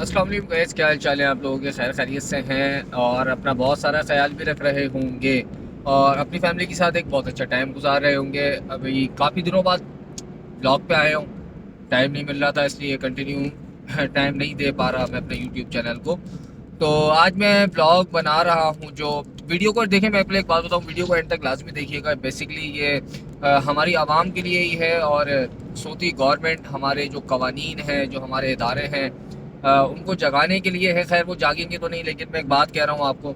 अस्सलाम वालेकुम गाइस, क्या हाल चाल है आप लोगों के? खैर खैरियत से हैं और अपना बहुत सारा ख्याल भी रख रहे होंगे और अपनी फैमिली के साथ एक बहुत अच्छा टाइम गुजार रहे होंगे। अभी काफ़ी दिनों बाद ब्लॉग पे आया हूँ। टाइम नहीं मिल रहा था इसलिए कंटिन्यू टाइम नहीं दे पा रहा मैं अपने यूट्यूब चैनल को। तो आज मैं ब्लॉग बना रहा हूँ। जो वीडियो को देखें, मैं पहले एक बात बताऊँ, वीडियो को एंड तक लाजमी देखिएगा। बेसिकली ये हमारी आवाम के लिए ही है और सऊदी गवर्नमेंट हमारे जो कवानीन हैं, जो हमारे इदारे हैं, उनको जगाने के लिए है। खैर वो जागेंगे तो नहीं, लेकिन मैं एक बात कह रहा हूँ आपको।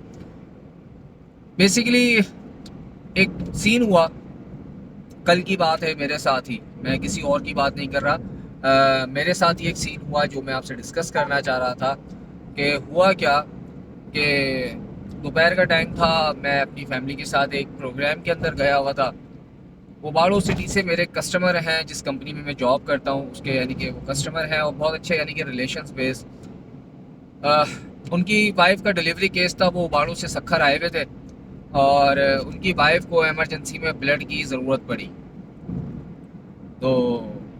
बेसिकली एक सीन हुआ, कल की बात है मेरे साथ ही, मैं किसी और की बात नहीं कर रहा। मेरे साथ ही एक सीन हुआ जो मैं आपसे डिस्कस करना चाह रहा था। कि हुआ क्या कि दोपहर का टाइम था, मैं अपनी फैमिली के साथ एक प्रोग्राम के अंदर गया हुआ था। वो बाड़ो सिटी से मेरे कस्टमर हैं, जिस कंपनी में मैं जॉब करता हूँ उसके, यानी कि वो कस्टमर हैं और बहुत अच्छे, यानी कि रिलेशंस बेस्ड। उनकी वाइफ का डिलीवरी केस था, वो बाड़ों से सखर आए हुए थे और उनकी वाइफ को इमरजेंसी में ब्लड की ज़रूरत पड़ी। तो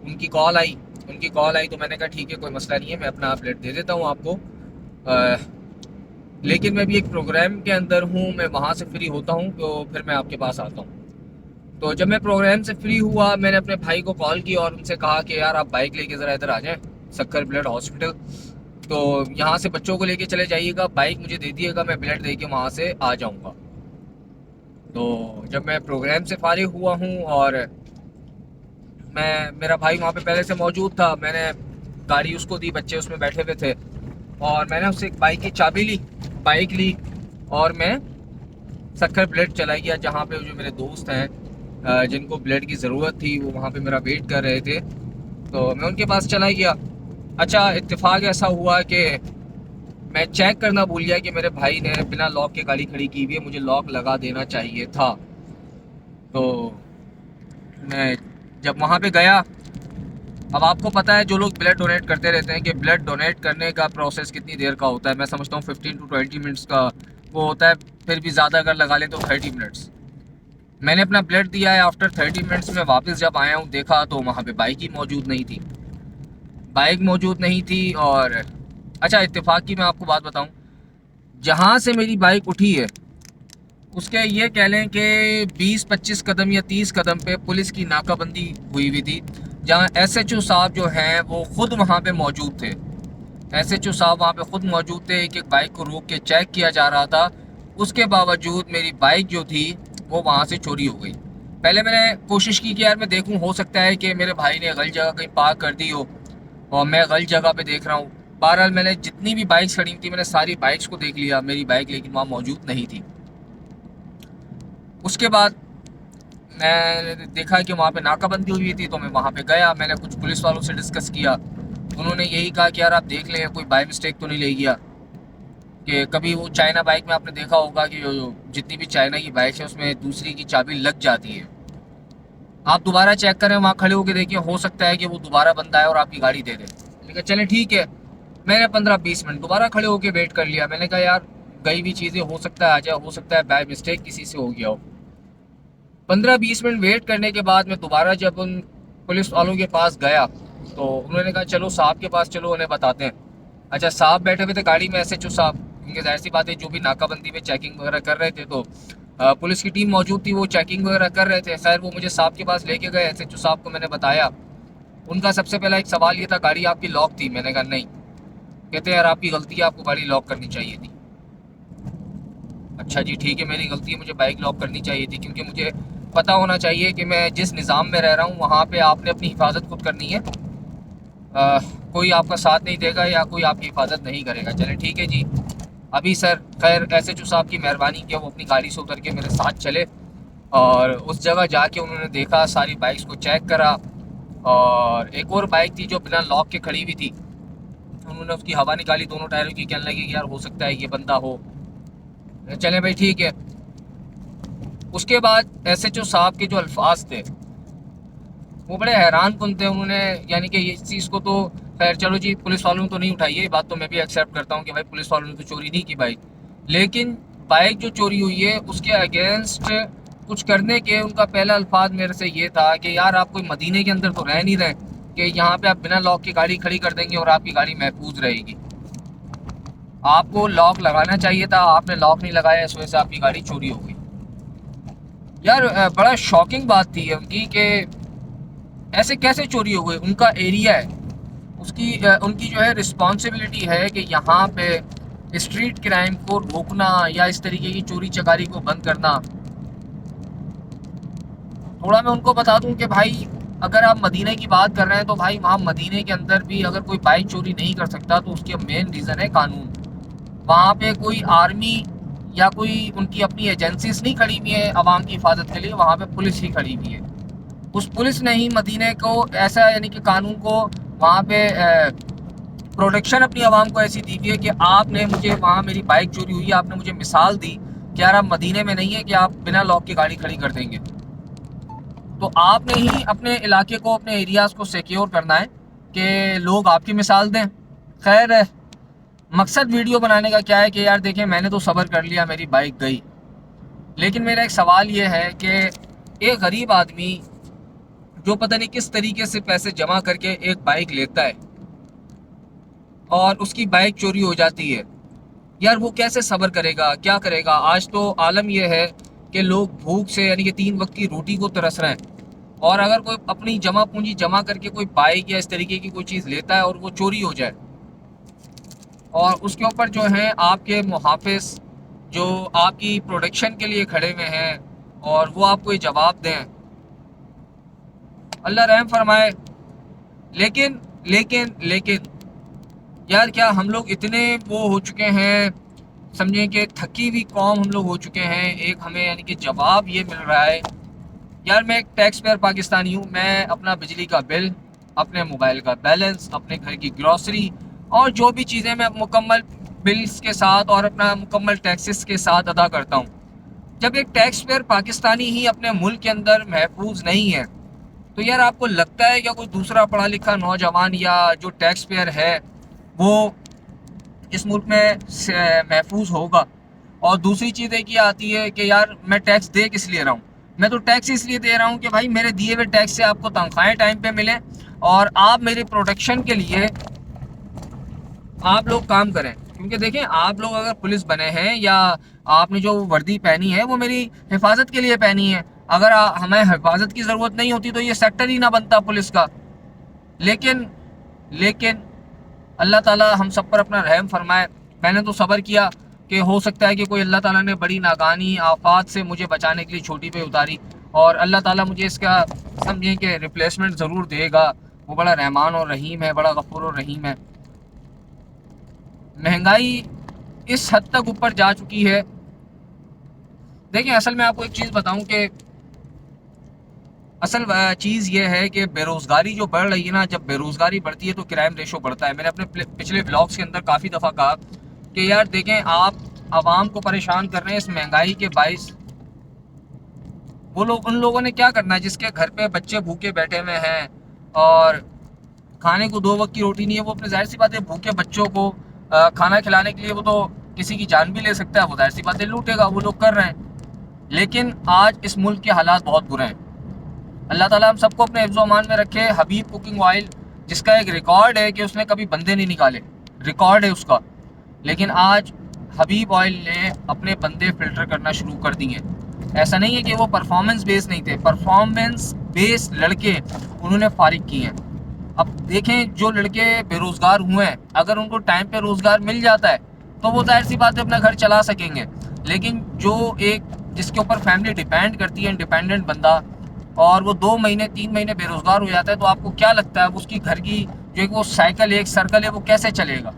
उनकी कॉल आई उनकी कॉल आई तो मैंने कहा ठीक है, कोई मसला नहीं है, मैं अपना ब्लड दे देता हूँ आपको। लेकिन मैं भी एक प्रोग्राम के अंदर हूँ, मैं वहाँ से फ्री होता हूँ तो फिर मैं आपके पास आता हूँ। तो जब मैं प्रोग्राम से फ्री हुआ, मैंने अपने भाई को कॉल की और उनसे कहा कि यार आप बाइक लेके ज़रा इधर आ जाएं, सक्कर ब्लड हॉस्पिटल। तो यहाँ से बच्चों को लेके चले जाइएगा, बाइक मुझे दे दिएगा, मैं ब्लड दे के वहाँ से आ जाऊँगा। तो जब मैं प्रोग्राम से फारिग हुआ हूँ और मेरा भाई वहाँ पे पहले से मौजूद था, मैंने गाड़ी उसको दी, बच्चे उसमें बैठे हुए थे और मैंने उससे एक बाइक की चाबी ली, बाइक ली और मैं सक्कर ब्लड चला गया, जहाँ पे जो मेरे दोस्त हैं जिनको ब्लड की ज़रूरत थी, वो वहाँ पे मेरा वेट कर रहे थे। तो मैं उनके पास चला गया। अच्छा, इत्तेफाक ऐसा हुआ कि मैं चेक करना भूल गया कि मेरे भाई ने बिना लॉक के गाड़ी खड़ी की हुई है, मुझे लॉक लगा देना चाहिए था। तो मैं जब वहाँ पे गया, अब आपको पता है जो लोग ब्लड डोनेट करते रहते हैं कि ब्लड डोनेट करने का प्रोसेस कितनी देर का होता है। मैं समझता हूँ 15 to 20 मिनट्स का वो होता है, फिर भी ज़्यादा अगर लगा लें तो 30 मिनट्स। मैंने अपना ब्लड दिया है, आफ्टर 30 मिनट्स में वापस जब आया हूँ देखा तो वहाँ पे बाइक ही मौजूद नहीं थी। बाइक मौजूद नहीं थी और अच्छा, इत्तेफाक की मैं आपको बात बताऊँ, जहाँ से मेरी बाइक उठी है उसके ये कह लें कि 20-25 कदम या 30 कदम पे पुलिस की नाकाबंदी हुई हुई थी, जहाँ एसएचओ साहब जो हैं वो खुद वहाँ पे मौजूद थे। एसएचओ साहब वहाँ पे खुद मौजूद थे, एक एक बाइक को रोक के चेक किया जा रहा था। उसके बावजूद मेरी बाइक जो थी वो वहाँ से चोरी हो गई। पहले मैंने कोशिश की कि यार मैं देखूँ, हो सकता है कि मेरे भाई ने गलत जगह कहीं पार्क कर दी हो और मैं गलत जगह पे देख रहा हूँ। बहरहाल मैंने जितनी भी बाइक्स खड़ी हुई थी, मैंने सारी बाइक्स को देख लिया, मेरी बाइक लेकिन वहाँ मौजूद नहीं थी। उसके बाद मैंने देखा कि वहाँ पे नाकाबंदी हुई थी, तो मैं वहाँ पे गया, मैंने कुछ पुलिस वालों से डिस्कस किया। उन्होंने यही कहा कि यार आप देख लें कोई बाई मिस्टेक तो नहीं ले गया। कि कभी वो चाइना बाइक में आपने देखा होगा कि जितनी भी चाइना की बाइक है उसमें दूसरी की चाबी लग जाती है। आप दोबारा चेक करें, वहाँ खड़े होकर देखिए, हो सकता है कि वो दोबारा बंदा है और आपकी गाड़ी दे दे। लेकिन चलें ठीक है, मैंने 15-20 मिनट दोबारा खड़े होकर वेट कर लिया। मैंने कहा यार गई भी चीज़ें हो सकता है आ जाए, हो सकता है बाय मिस्टेक किसी से हो गया हो। 15-20 मिनट वेट करने के बाद मैं दोबारा जब उन पुलिस वालों के पास गया तो उन्होंने कहा चलो साहब के पास चलो, उन्हें बताते हैं। अच्छा, साहब बैठे हुए थे गाड़ी में, एसएचओ साहब, क्योंकि जाहिर सी बात है जो भी नाकाबंदी में चेकिंग वगैरह कर रहे थे, तो पुलिस की टीम मौजूद थी, वो चेकिंग वगैरह कर रहे थे। खैर वो मुझे साहब के पास लेके गए, एसएचओ साहब को मैंने बताया। उनका सबसे पहला एक सवाल ये था, गाड़ी आपकी लॉक थी? मैंने कहा नहीं। कहते यार आपकी गलती है, आपको गाड़ी लॉक करनी चाहिए थी। अच्छा जी ठीक है, मेरी गलती है, मुझे बाइक लॉक करनी चाहिए थी, क्योंकि मुझे पता होना चाहिए कि मैं जिस निज़ाम में रह रहा हूँ वहाँ पे आपने अपनी हिफाजत खुद करनी है। कोई आपका साथ नहीं देगा या कोई आपकी हिफाजत नहीं करेगा। चले ठीक है जी। अभी सर खैर एसएचओ साहब की मेहरबानी किया, वो अपनी गाड़ी से उतर के मेरे साथ चले और उस जगह जाके उन्होंने देखा, सारी बाइक्स को चेक करा और एक और बाइक थी जो बिना लॉक के खड़ी हुई थी, उन्होंने उसकी हवा निकाली दोनों टायरों की, कहने लगे कि यार हो सकता है ये बंदा हो। चले भाई ठीक है। उसके बाद एसएचओ साहब के जो अल्फाज थे वो बड़े हैरान कुन थे। उन्होंने यानी कि इस चीज़ को तो खैर चलो जी, पुलिस वालों ने तो नहीं उठाई है, ये बात तो मैं भी एक्सेप्ट करता हूँ कि भाई पुलिस वालों ने तो चोरी नहीं की बाइक, लेकिन बाइक जो चोरी हुई है उसके अगेंस्ट कुछ करने के उनका पहला अल्फाज मेरे से ये था कि यार आप कोई मदीने के अंदर तो रह नहीं रहे कि यहाँ पे आप बिना लॉक की गाड़ी खड़ी कर देंगे और आपकी गाड़ी महफूज रहेगी। आपको लॉक लगाना चाहिए था, आपने लॉक नहीं लगाया, इस वजह से आपकी गाड़ी चोरी हो गई। यार बड़ा शॉकिंग बात थी उनकी कि ऐसे कैसे चोरी हो गई। उनका एरिया है, उसकी उनकी जो है रिस्पॉन्सिबिलिटी है कि यहाँ पे स्ट्रीट क्राइम को रोकना या इस तरीके की चोरी चकारी को बंद करना। थोड़ा मैं उनको बता दूं कि भाई अगर आप मदीने की बात कर रहे हैं तो भाई वहाँ मदीने के अंदर भी अगर कोई बाइक चोरी नहीं कर सकता तो उसके मेन रीज़न है कानून। वहाँ पे कोई आर्मी या कोई उनकी अपनी एजेंसीज नहीं खड़ी हुई है आवाम की हिफाजत के लिए, वहाँ पे पुलिस ही खड़ी हुई है। उस पुलिस ने ही मदीने को ऐसा यानी कि कानून को वहाँ पे प्रोटेक्शन अपनी आवाम को ऐसी दी हुई है कि आपने मुझे वहाँ मेरी बाइक चोरी हुई, आपने मुझे मिसाल दी कि यार आप मदीने में नहीं है कि आप बिना लॉक की गाड़ी खड़ी कर देंगे। तो आपने ही अपने इलाके को, अपने एरियाज़ को सिक्योर करना है कि लोग आपकी मिसाल दें। खैर मकसद वीडियो बनाने का क्या है कि यार देखें मैंने तो सब्र कर लिया, मेरी बाइक गई। लेकिन मेरा एक सवाल ये है कि एक गरीब आदमी जो पता नहीं किस तरीके से पैसे जमा करके एक बाइक लेता है और उसकी बाइक चोरी हो जाती है, यार वो कैसे सब्र करेगा, क्या करेगा। आज तो आलम यह है कि लोग भूख से यानी कि 3 वक्त की रोटी को तरस रहे हैं, और अगर कोई अपनी जमा पूंजी जमा करके कोई बाइक या इस तरीके की कोई चीज़ लेता है और वो चोरी हो जाए और उसके ऊपर जो है आपके मुहाफिज जो आपकी प्रोटेक्शन के लिए खड़े हुए हैं और वो आपको ये जवाब दें, अल्लाह रहम फरमाए। लेकिन लेकिन लेकिन यार क्या हम लोग इतने वो हो चुके हैं, समझें कि थकी हुई कौम हम लोग हो चुके हैं। एक हमें यानी कि जवाब ये मिल रहा है, यार मैं एक टैक्स पेयर पाकिस्तानी हूँ, मैं अपना बिजली का बिल, अपने मोबाइल का बैलेंस, अपने घर की ग्रॉसरी और जो भी चीज़ें मैं मुकम्मल बिल्स के साथ और अपना मुकम्मल टैक्सेस के साथ अदा करता हूँ। जब एक टैक्स पेयर पाकिस्तानी ही अपने मुल्क के अंदर महफूज नहीं है तो यार आपको लगता है कि कोई दूसरा पढ़ा लिखा नौजवान या जो टैक्स पेयर है वो इस मुल्क में महफूज होगा। और दूसरी चीज़ एक ये आती है कि यार मैं टैक्स दे किस लिए रहा हूँ, मैं तो टैक्स इसलिए दे रहा हूँ कि भाई मेरे दिए हुए टैक्स से आपको तनख्वाहें टाइम पे मिलें और आप मेरे प्रोटेक्शन के लिए आप लोग काम करें। क्योंकि देखें आप लोग अगर पुलिस बने हैं या आपने जो वर्दी पहनी है वो मेरी हिफाजत के लिए पहनी है, अगर हमें हिफाजत की ज़रूरत नहीं होती तो ये सेक्टर ही ना बनता पुलिस का। लेकिन लेकिन अल्लाह ताला हम सब पर अपना रहम फरमाए। मैंने तो सब्र किया कि हो सकता है कि कोई अल्लाह ताला ने बड़ी नाकानी आफात से मुझे बचाने के लिए छोटी पे उतारी और अल्लाह ताला मुझे इसका समझें कि रिप्लेसमेंट ज़रूर देगा। वो बड़ा रहमान और रहीम है, बड़ा गफूर और रहीम है। महंगाई इस हद तक ऊपर जा चुकी है। देखिए असल में आपको एक चीज़ बताऊं कि असल चीज़ ये है कि बेरोज़गारी जो बढ़ रही है ना, जब बेरोज़गारी बढ़ती है तो क्राइम रेशो बढ़ता है। मैंने अपने पिछले ब्लॉग्स के अंदर काफ़ी दफ़ा कहा कि यार देखें आप आवाम को परेशान कर रहे हैं इस महंगाई के बाइस। वो लोग, उन लोगों ने क्या करना है जिसके घर पे बच्चे भूखे बैठे हुए हैं और खाने को 2 वक्त की रोटी नहीं है, वो अपने जाहिर सी बात है भूखे बच्चों को खाना खिलाने के लिए वो तो किसी की जान भी ले सकता है, वो जाहिर सी बात है लूटेगा, वो लोग कर रहे हैं। लेकिन आज इस मुल्क के हालात बहुत बुरे हैं। अल्लाह ताला हम सबको अपने हिफ्ज़ अमान में रखे। हबीब कुकिंग ऑयल जिसका एक रिकॉर्ड है कि उसने कभी बंदे नहीं निकाले, रिकॉर्ड है उसका, लेकिन आज हबीब ऑयल ने अपने बंदे फ़िल्टर करना शुरू कर दिए। ऐसा नहीं है कि वो परफॉर्मेंस बेस नहीं थे, परफॉर्मेंस बेस लड़के उन्होंने फारिग किए हैं। अब देखें जो लड़के बेरोज़गार हुए हैं अगर उनको टाइम पे रोज़गार मिल जाता है तो वो जाहिर सी बात है अपना घर चला सकेंगे। लेकिन जो एक जिसके ऊपर फैमिली डिपेंड करती है, इंडिपेंडेंट बंदा, और वो 2 महीने 3 महीने बेरोज़गार हो जाता है तो आपको क्या लगता है उसकी घर की जो एक वो साइकिल, एक सर्कल है, वो कैसे चलेगा।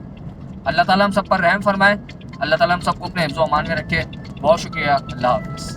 अल्लाह ताला हम सब पर रहम फरमाए। अल्लाह ताला हम सबको अपने हिफ्ज़-ओ-अमान में रखे। बहुत शुक्रिया। अल्लाह हाफ़िज़।